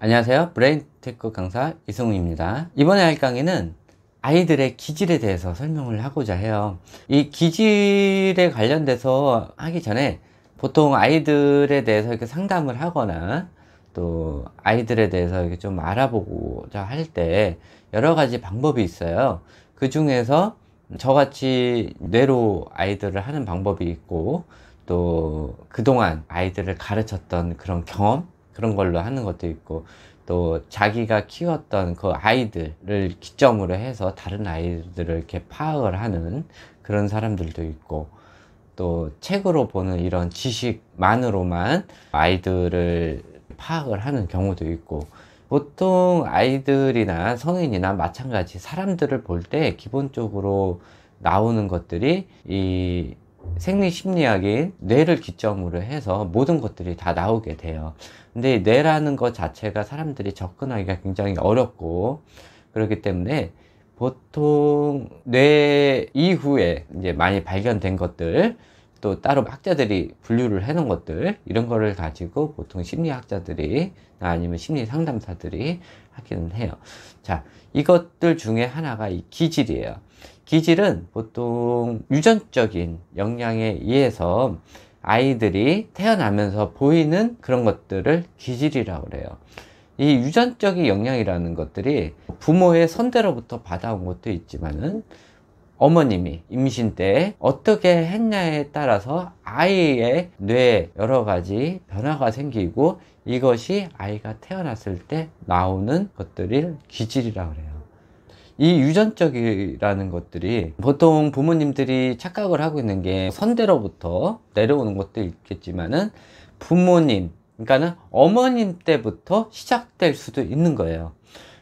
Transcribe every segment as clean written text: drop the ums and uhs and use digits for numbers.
안녕하세요. 브레인테크 강사 이승우입니다. 이번에 할 강의는 아이들의 기질에 대해서 설명을 하고자 해요. 이 기질에 관련돼서 하기 전에 보통 아이들에 대해서 이렇게 상담을 하거나 또 아이들에 대해서 이렇게 좀 알아보고자 할 때 여러 가지 방법이 있어요. 그 중에서 저같이 뇌로 아이들을 하는 방법이 있고, 또 그동안 아이들을 가르쳤던 그런 경험, 그런 걸로 하는 것도 있고, 또 자기가 키웠던 그 아이들을 기점으로 해서 다른 아이들을 이렇게 파악을 하는 그런 사람들도 있고, 또 책으로 보는 이런 지식만으로만 아이들을 파악을 하는 경우도 있고, 보통 아이들이나 성인이나 마찬가지 사람들을 볼 때 기본적으로 나오는 것들이 이 생리심리학인 뇌를 기점으로 해서 모든 것들이 다 나오게 돼요. 근데 뇌라는 것 자체가 사람들이 접근하기가 굉장히 어렵고, 그렇기 때문에 보통 뇌 이후에 이제 많이 발견된 것들, 또 따로 학자들이 분류를 해 놓은 것들, 이런 거를 가지고 보통 심리학자들이 아니면 심리 상담사들이 하기는 해요. 자, 이것들 중에 하나가 이 기질이에요. 기질은 보통 유전적인 영향에 의해서 아이들이 태어나면서 보이는 그런 것들을 기질이라고 그래요. 이 유전적인 영향이라는 것들이 부모의 선대로부터 받아온 것도 있지만은, 어머님이 임신 때 어떻게 했냐에 따라서 아이의 뇌에 여러 가지 변화가 생기고, 이것이 아이가 태어났을 때 나오는 것들을 기질이라고 그래요. 이 유전적이라는 것들이 보통 부모님들이 착각을 하고 있는 게, 선대로부터 내려오는 것도 있겠지만은 부모님, 그러니까는 어머님 때부터 시작될 수도 있는 거예요.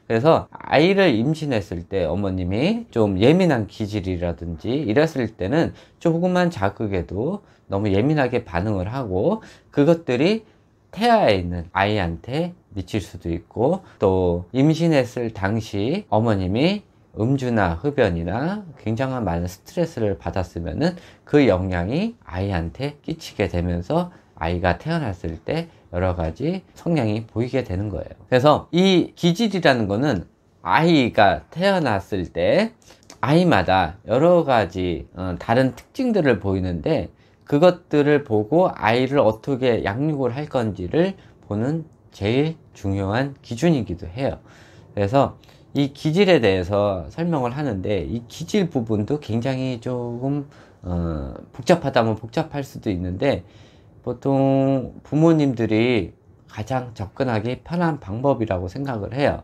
그래서 아이를 임신했을 때 어머님이 좀 예민한 기질이라든지 이랬을 때는 조그만 자극에도 너무 예민하게 반응을 하고, 그것들이 태아에 있는 아이한테 미칠 수도 있고, 또 임신했을 당시 어머님이 음주나 흡연이나 굉장한 많은 스트레스를 받았으면은 그 영향이 아이한테 끼치게 되면서 아이가 태어났을 때 여러 가지 성향이 보이게 되는 거예요. 그래서 이 기질이라는 거는 아이가 태어났을 때 아이마다 여러 가지 다른 특징들을 보이는데, 그것들을 보고 아이를 어떻게 양육을 할 건지를 보는 제일 중요한 기준이기도 해요. 그래서 이 기질에 대해서 설명을 하는데, 이 기질 부분도 굉장히 조금 복잡하다면 복잡할 수도 있는데, 보통 부모님들이 가장 접근하기 편한 방법이라고 생각을 해요.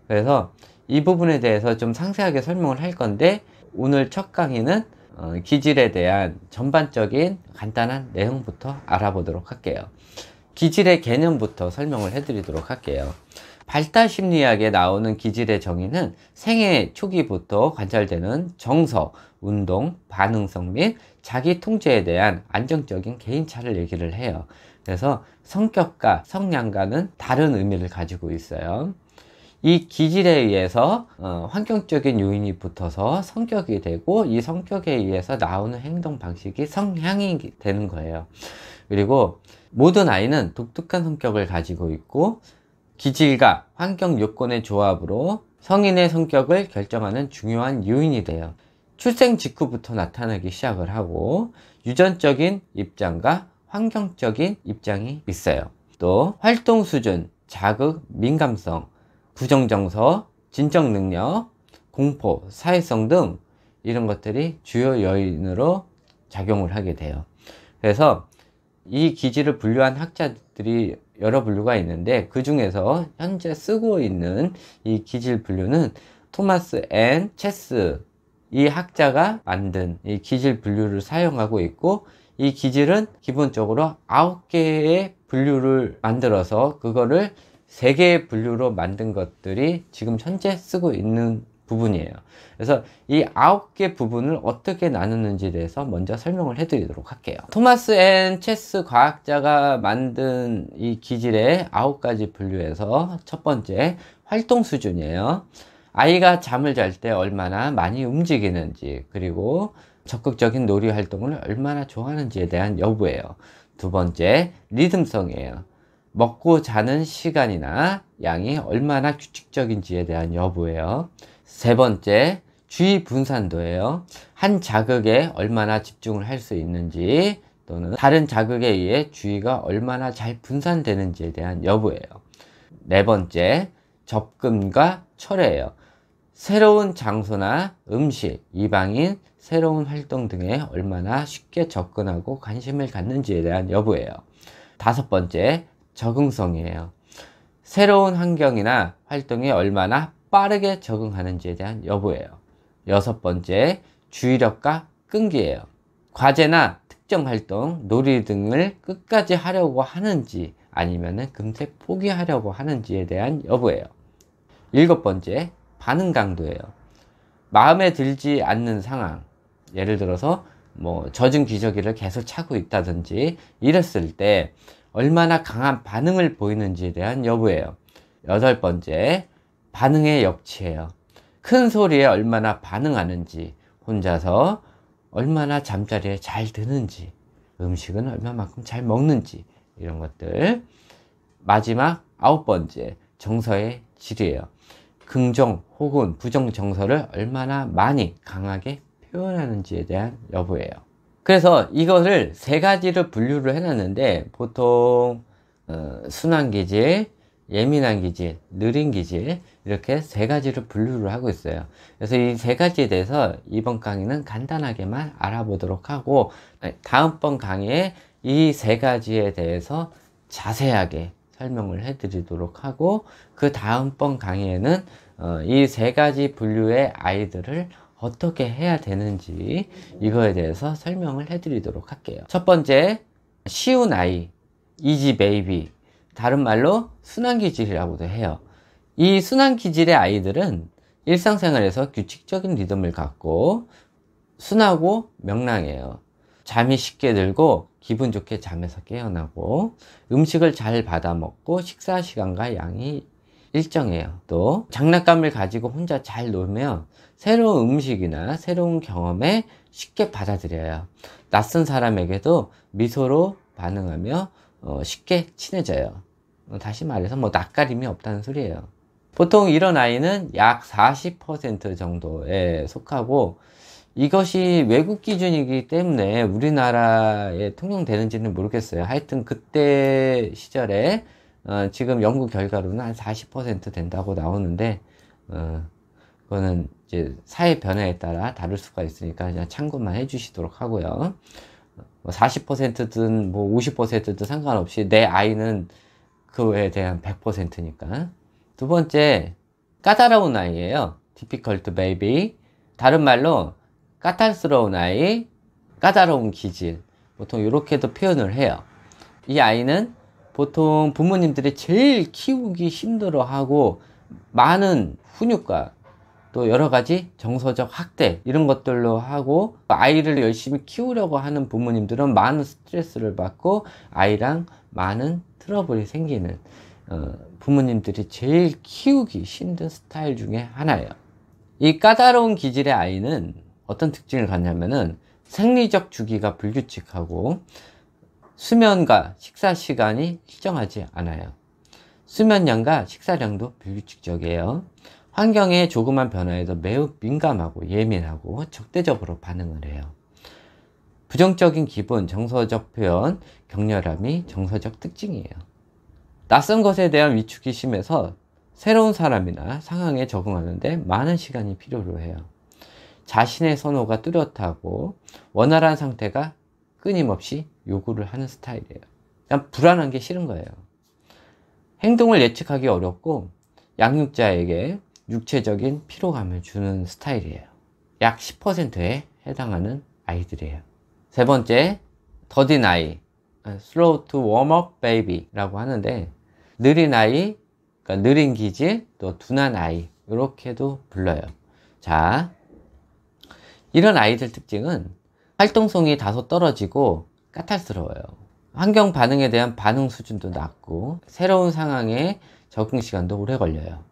그래서 이 부분에 대해서 좀 상세하게 설명을 할 건데, 오늘 첫 강의는 기질에 대한 전반적인 간단한 내용부터 알아보도록 할게요. 기질의 개념부터 설명을 해드리도록 할게요. 발달심리학에 나오는 기질의 정의는 생애 초기부터 관찰되는 정서, 운동, 반응성 및 자기 통제에 대한 안정적인 개인차를 얘기를 해요. 그래서 성격과 성향과는 다른 의미를 가지고 있어요. 이 기질에 의해서 환경적인 요인이 붙어서 성격이 되고, 이 성격에 의해서 나오는 행동 방식이 성향이 되는 거예요. 그리고 모든 아이는 독특한 성격을 가지고 있고, 기질과 환경 요건의 조합으로 성인의 성격을 결정하는 중요한 요인이 돼요. 출생 직후부터 나타나기 시작을 하고, 유전적인 입장과 환경적인 입장이 있어요. 또 활동 수준, 자극, 민감성, 부정정서, 진정 능력, 공포, 사회성 등 이런 것들이 주요 요인으로 작용을 하게 돼요. 그래서 이 기질을 분류한 학자들이 여러 분류가 있는데, 그 중에서 현재 쓰고 있는 이 기질 분류는 토마스 앤 체스, 이 학자가 만든 이 기질 분류를 사용하고 있고, 이 기질은 기본적으로 9개의 분류를 만들어서 그거를 3개의 분류로 만든 것들이 지금 현재 쓰고 있는 부분이에요. 그래서 이 9개 부분을 어떻게 나누는지에 대해서 먼저 설명을 해드리도록 할게요. 토마스 앤 체스 과학자가 만든 이 기질의 9가지 분류에서 첫 번째, 활동 수준이에요. 아이가 잠을 잘 때 얼마나 많이 움직이는지, 그리고 적극적인 놀이 활동을 얼마나 좋아하는지에 대한 여부예요. 두 번째, 리듬성이에요. 먹고 자는 시간이나 양이 얼마나 규칙적인지에 대한 여부예요. 세 번째, 주의 분산도예요. 한 자극에 얼마나 집중을 할 수 있는지, 또는 다른 자극에 의해 주의가 얼마나 잘 분산되는지에 대한 여부예요. 네 번째, 접근과 철회예요. 새로운 장소나 음식, 이방인, 새로운 활동 등에 얼마나 쉽게 접근하고 관심을 갖는지에 대한 여부예요. 다섯 번째, 적응성이에요. 새로운 환경이나 활동에 얼마나 빠르게 적응하는지에 대한 여부예요. 여섯 번째, 주의력과 끈기예요. 과제나 특정 활동, 놀이 등을 끝까지 하려고 하는지 아니면 금세 포기하려고 하는지에 대한 여부예요. 일곱 번째, 반응 강도예요. 마음에 들지 않는 상황, 예를 들어서 젖은 기저귀를 계속 차고 있다든지 이랬을 때 얼마나 강한 반응을 보이는지에 대한 여부예요. 여덟 번째, 반응의 역치예요. 큰 소리에 얼마나 반응하는지, 혼자서 얼마나 잠자리에 잘 드는지, 음식은 얼마만큼 잘 먹는지, 이런 것들. 마지막 아홉 번째, 정서의 질이에요. 긍정 혹은 부정 정서를 얼마나 많이 강하게 표현하는지에 대한 여부예요. 그래서 이거를 세 가지를 분류를 해놨는데, 보통 순한 기질, 예민한 기질, 느린 기질, 이렇게 세 가지를 분류를 하고 있어요. 그래서 이 세 가지에 대해서 이번 강의는 간단하게만 알아보도록 하고, 다음번 강의에 이 세 가지에 대해서 자세하게 설명을 해 드리도록 하고, 그 다음번 강의에는 이 세 가지 분류의 아이들을 어떻게 해야 되는지 이거에 대해서 설명을 해 드리도록 할게요. 첫 번째, 쉬운 아이, 이지 베이비, 다른 말로 순환기질이라고도 해요. 이 순환기질의 아이들은 일상생활에서 규칙적인 리듬을 갖고 순하고 명랑해요. 잠이 쉽게 들고 기분 좋게 잠에서 깨어나고, 음식을 잘 받아 먹고 식사 시간과 양이 일정해요. 또 장난감을 가지고 혼자 잘 놀며 새로운 음식이나 새로운 경험에 쉽게 받아들여요. 낯선 사람에게도 미소로 반응하며 쉽게 친해져요. 다시 말해서 낯가림이 없다는 소리예요. 보통 이런 아이는 약 40% 정도에 속하고, 이것이 외국 기준이기 때문에 우리나라에 통용되는지는 모르겠어요. 하여튼 그때 시절에 지금 연구 결과로는 한 40% 된다고 나오는데, 그거는 이제 사회 변화에 따라 다를 수가 있으니까 그냥 참고만 해주시도록 하고요. 40%든 50%든 상관없이 내 아이는 그에 대한 100%니까. 두 번째, 까다로운 아이예요. difficult baby. 다른 말로 까탈스러운 아이, 까다로운 기질. 보통 이렇게도 표현을 해요. 이 아이는 보통 부모님들이 제일 키우기 힘들어하고, 많은 훈육과 또 여러 가지 정서적 학대 이런 것들로 하고, 아이를 열심히 키우려고 하는 부모님들은 많은 스트레스를 받고 아이랑 많은 트러블이 생기는 부모님들이 제일 키우기 힘든 스타일 중에 하나예요. 이 까다로운 기질의 아이는 어떤 특징을 갖냐면은 생리적 주기가 불규칙하고 수면과 식사 시간이 일정하지 않아요. 수면량과 식사량도 불규칙적이에요. 환경의 조그만 변화에도 매우 민감하고 예민하고 적대적으로 반응을 해요. 부정적인 기분, 정서적 표현, 격렬함이 정서적 특징이에요. 낯선 것에 대한 위축이 심해서 새로운 사람이나 상황에 적응하는데 많은 시간이 필요로 해요. 자신의 선호가 뚜렷하고 원활한 상태가 끊임없이 요구를 하는 스타일이에요. 그냥 불안한 게 싫은 거예요. 행동을 예측하기 어렵고 양육자에게 육체적인 피로감을 주는 스타일이에요. 약 10%에 해당하는 아이들이에요. 세 번째, 더딘 아이, slow to warm up baby 라고 하는데, 느린 아이, 그러니까 느린 기질, 또 둔한 아이, 이렇게도 불러요. 자, 이런 아이들 특징은 활동성이 다소 떨어지고 까탈스러워요. 환경 반응에 대한 반응 수준도 낮고 새로운 상황에 적응 시간도 오래 걸려요.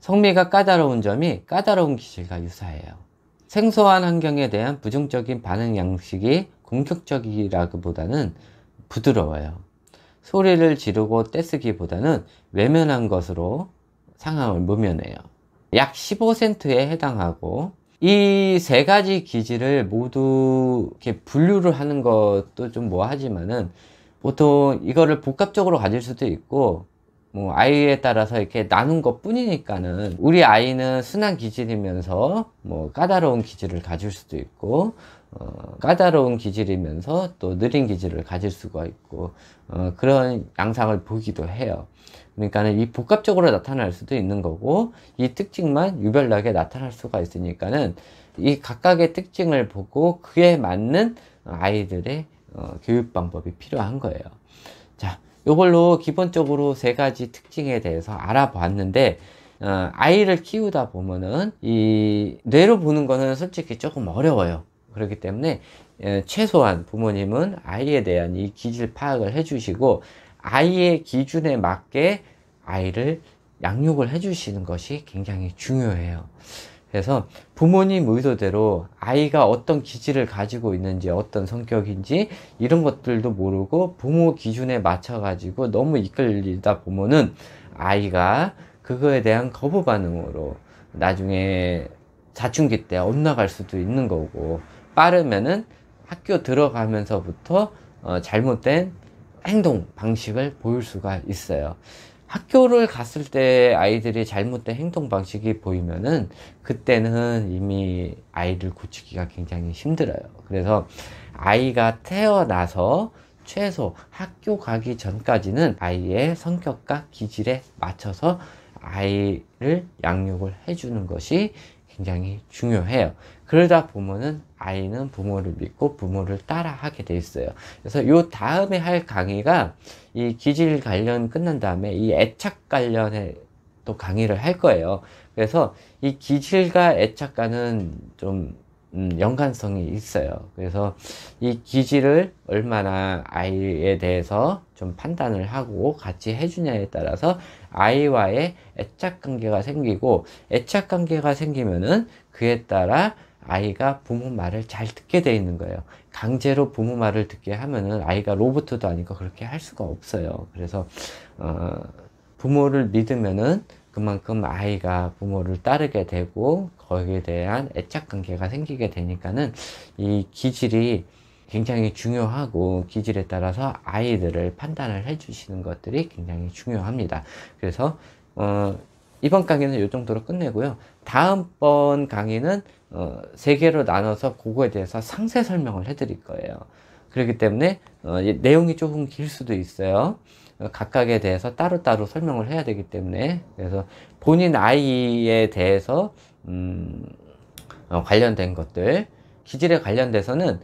성미가 까다로운 점이 까다로운 기질과 유사해요. 생소한 환경에 대한 부정적인 반응 양식이 공격적이라기보다는 부드러워요. 소리를 지르고 떼쓰기보다는 외면한 것으로 상황을 모면해요. 약 15센트에 해당하고, 이 세 가지 기질을 모두 이렇게 분류를 하는 것도 좀 뭐하지만은, 보통 이거를 복합적으로 가질 수도 있고, 뭐 아이에 따라서 이렇게 나눈 것 뿐이니까는, 우리 아이는 순한 기질이면서 뭐 까다로운 기질을 가질 수도 있고, 까다로운 기질이면서 또 느린 기질을 가질 수가 있고, 그런 양상을 보기도 해요. 그러니까는 이 복합적으로 나타날 수도 있는 거고, 이 특징만 유별나게 나타날 수가 있으니까는 이 각각의 특징을 보고 그에 맞는 아이들의 교육 방법이 필요한 거예요. 자, 이걸로 기본적으로 세 가지 특징에 대해서 알아봤는데, 아이를 키우다 보면은 이 뇌로 보는 거는 솔직히 조금 어려워요. 그렇기 때문에 최소한 부모님은 아이에 대한 이 기질 파악을 해주시고, 아이의 기준에 맞게 아이를 양육을 해주시는 것이 굉장히 중요해요. 그래서 부모님 의도대로 아이가 어떤 기질을 가지고 있는지, 어떤 성격인지 이런 것들도 모르고 부모 기준에 맞춰 가지고 너무 이끌리다 보면은 아이가 그거에 대한 거부 반응으로 나중에 사춘기 때 엇나갈 수도 있는 거고, 빠르면은 학교 들어가면서부터 잘못된 행동 방식을 보일 수가 있어요. 학교를 갔을 때 아이들이 잘못된 행동 방식이 보이면은 그때는 이미 아이를 고치기가 굉장히 힘들어요. 그래서 아이가 태어나서 최소 학교 가기 전까지는 아이의 성격과 기질에 맞춰서 아이를 양육을 해주는 것이 굉장히 중요해요. 그러다 보면은 아이는 부모를 믿고 부모를 따라 하게 돼 있어요. 그래서 요 다음에 할 강의가 이 기질 관련 끝난 다음에 이 애착 관련해 또 강의를 할 거예요. 그래서 이 기질과 애착과는 좀 연관성이 있어요. 그래서 이 기질을 얼마나 아이에 대해서 좀 판단을 하고 같이 해주냐에 따라서 아이와의 애착 관계가 생기고, 애착 관계가 생기면은 그에 따라 아이가 부모 말을 잘 듣게 돼 있는 거예요. 강제로 부모 말을 듣게 하면은 아이가 로봇도 아니고 그렇게 할 수가 없어요. 그래서 부모를 믿으면은 그만큼 아이가 부모를 따르게 되고 거기에 대한 애착 관계가 생기게 되니까는 이 기질이 굉장히 중요하고, 기질에 따라서 아이들을 판단을 해 주시는 것들이 굉장히 중요합니다. 그래서 이번 강의는 이 정도로 끝내고요. 다음번 강의는 3개로 나눠서 그거에 대해서 상세 설명을 해 드릴 거예요. 그렇기 때문에 내용이 조금 길 수도 있어요. 각각에 대해서 따로따로 설명을 해야 되기 때문에. 그래서 본인 아이에 대해서 관련된 것들, 기질에 관련돼서는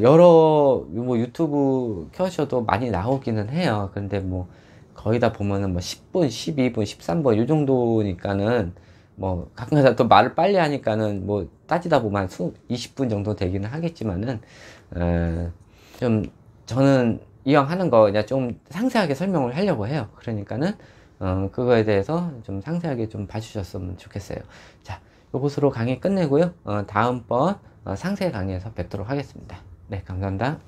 여러 뭐 유튜브 켜셔도 많이 나오기는 해요. 근데 뭐 거의 다 보면은 뭐 10분, 12분, 13분 요 정도니까는, 뭐 가끔가다 또 말을 빨리 하니까는 뭐 따지다 보면 20분 정도 되기는 하겠지만은, 좀 저는 이왕 하는 거 그냥 좀 상세하게 설명을 하려고 해요. 그러니까는 그거에 대해서 좀 상세하게 좀 봐주셨으면 좋겠어요. 자, 요것으로 강의 끝내고요. 다음번 상세 강의에서 뵙도록 하겠습니다. 네, 감사합니다.